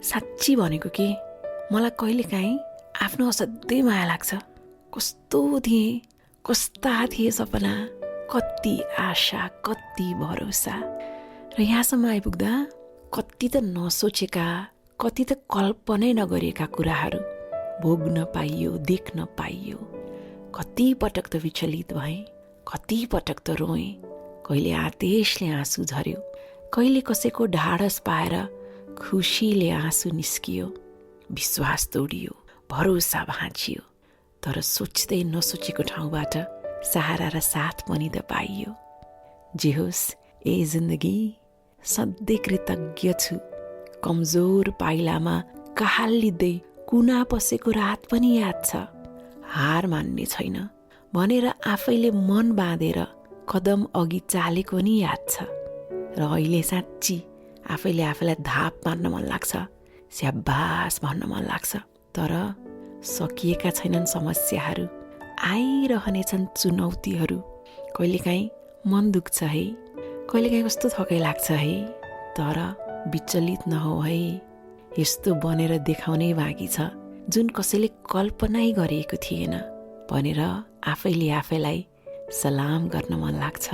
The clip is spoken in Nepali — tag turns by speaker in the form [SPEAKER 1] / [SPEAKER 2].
[SPEAKER 1] साँच्ची भनेको के मलाई कहिलेकाहीँ आफ्नो असाध्यै माया लाग्छ। कस्तो थिएँ, कस्ता थिए सपना, कति आशा, कति भरोसा। र यहाँसम्म आइपुग्दा कति त नसोचेका, कति त कल्पनै नगरेका कुराहरू भोग्न पाइयो, देख्न पाइयो। कति पटक त विचलित भएँ, कति पटक त रोएँ, कहिले आदेशले आँसु झर्यो, कहिले कसैको ढाडस पाएर खुसीले आँसु निस्कियो, विश्वास तोडियो, भरोसा भाँचियो। तर सोच्दै नसोचेको ठाउँबाट सहारा र साथ पनि त पाइयो। जे होस्, ए जिन्दगी सधैँ कृतज्ञ छु। कमजोर पाइलामा कहालिँदै कुना पसेको रात पनि याद छ। हार मान्ने छैन भनेर आफैले मन बाँधेर कदम अघि चालेको नि याद छ। र अहिले साँच्ची आफैले आफैलाई धाप मार्न मन लाग्छ, स्याबास भन्न मन लाग्छ। तर सकिएका छैनन् समस्याहरू, आइरहनेछन् चुनौतीहरू। कहिलेकाहीँ मन दुख्छ है, कहिलेकाहीँ कस्तो थकै लाग्छ है। तर विचलित नहौ है, यस्तो बनेर देखाउनै बाँकी छ जुन कसैले कल्पनै गरिएको थिएन भनेर आफैले आफैलाई सलाम गर्न मन लाग्छ।